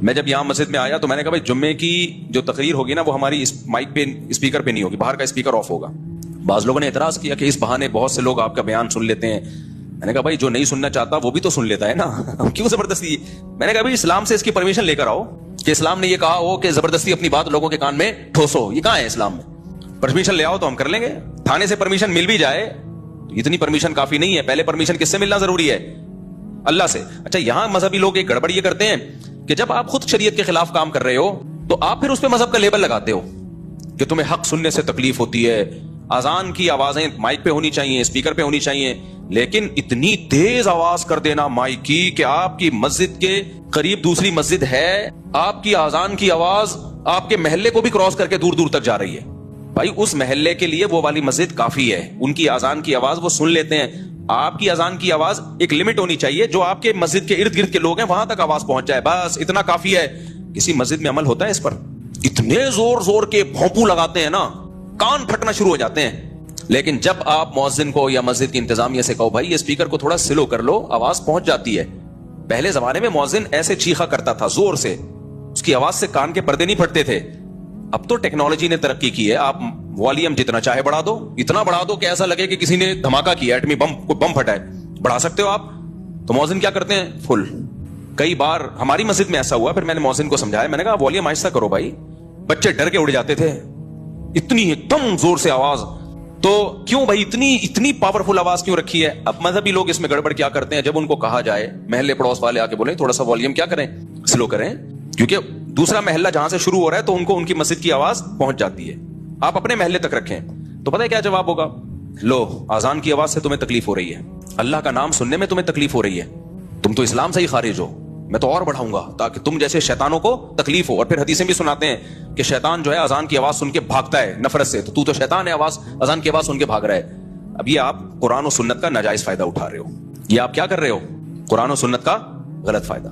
میں جب یہاں مسجد میں آیا تو میں نے کہا بھائی جمعے کی جو تقریر ہوگی نا وہ ہماری اس مائک پہ اسپیکر پہ نہیں ہوگی, باہر کا اسپیکر آف ہوگا. بعض لوگوں نے اعتراض کیا کہ اس بہانے بہت سے لوگ آپ کا بیان سن لیتے ہیں. میں نے کہا بھائی جو نہیں سننا چاہتا وہ بھی تو سن لیتا ہے نا, کیوں زبردستی. میں نے کہا بھائی اسلام سے اس کی پرمیشن لے کر آؤ کہ اسلام نے یہ کہا ہو کہ زبردستی اپنی بات لوگوں کے کان میں ٹھوسو, یہ کہاں ہے اسلام میں؟ پرمیشن لے آؤ تو ہم کر لیں گے. تھانے سے پرمیشن مل بھی جائے تو اتنی پرمیشن کافی نہیں ہے, پہلے پرمیشن کس سے ملنا ضروری ہے؟ اللہ سے. اچھا یہاں مذہبی لوگ ایک گڑبڑ یہ کرتے ہیں کہ جب آپ خود شریعت کے خلاف کام کر رہے ہو تو آپ پھر اس پہ مذہب کا لیبل لگاتے ہو کہ تمہیں حق سننے سے تکلیف ہوتی ہے, اذان کی آوازیں مائک پہ ہونی چاہیے, اسپیکر پہ ہونی چاہیے, لیکن اتنی تیز آواز کر دینا مائک کی کہ آپ کی مسجد کے قریب دوسری مسجد ہے, آپ کی اذان کی آواز آپ کے محلے کو بھی کراس کر کے دور دور تک جا رہی ہے. بھائی اس محلے کے لیے وہ والی مسجد کافی ہے, ان کی اذان کی آواز وہ سن لیتے ہیں. آپ کی اذان کی آواز ایک لمٹ ہونی چاہیے, جو آپ کے مسجد کے ارد گرد کے لوگ ہیں وہاں تک آواز پہنچ جائے, بس اتنا کافی ہے. کسی مسجد میں عمل ہوتا ہے اس پر؟ اتنے زور زور کے بھونپو لگاتے ہیں نا, کان پھٹنا شروع ہو جاتے ہیں. لیکن جب آپ مؤذن کو یا مسجد کی انتظامیہ سے کہو بھائی یہ اسپیکر کو تھوڑا سلو کر لو, آواز پہنچ جاتی ہے. پہلے زمانے میں مؤذن ایسے چیخا کرتا تھا زور سے, اس کی آواز سے کان کے پردے نہیں پھٹتے تھے. اب تو ٹیکنالوجی نے ترقی کی ہے, آپ والیوم جتنا چاہے بڑھا دو, اتنا بڑھا دو کہ ایسا لگے کہ کسی نے دھماکہ کیا, ایٹمی بم کوئی بم پھٹا ہے, بڑھا سکتے ہو آپ. تو مؤذن کیا کرتے ہیں؟ فل. کئی بار ہماری مسجد میں ایسا ہوا, پھر میں نے مؤذن کو سمجھایا, میں نے کہا والیوم آہستہ کرو بھائی, بچے ڈر کے اڑ جاتے تھے, اتنی ایک دم زور سے آواز. تو کیوں بھائی اتنی پاورفل آواز کیوں رکھی ہے؟ اب مذہبی لوگ اس میں گڑبڑ کیا کرتے ہیں, جب ان کو کہا جائے, محلے پڑوس والے آ کے بولیں تھوڑا سا والیوم کیا کریں, سلو کریں, کیونکہ دوسرا محلہ جہاں سے شروع ہو رہا ہے تو ان کی مسجد کی آواز پہنچ جاتی ہے, آپ اپنے محلے تک رکھیں. تو پتہ ہے کیا جواب ہوگا؟ لو اذان کی آواز سے تمہیں تکلیف ہو رہی ہے, اللہ کا نام سننے میں تمہیں تکلیف ہو رہی ہے, تم تو اسلام سے ہی خارج ہو, میں تو اور بڑھاؤں گا تاکہ تم جیسے شیطانوں کو تکلیف ہو. اور پھر حدیثیں بھی سناتے ہیں کہ شیطان جو ہے اذان کی آواز سن کے بھاگتا ہے نفرت سے, تو شیطان ہے اذان کی آواز سن کے بھاگ رہا ہے. اب یہ آپ قرآن و سنت کا ناجائز فائدہ اٹھا رہے ہو, یہ آپ کیا کر رہے ہو؟ قرآن و سنت کا غلط فائدہ.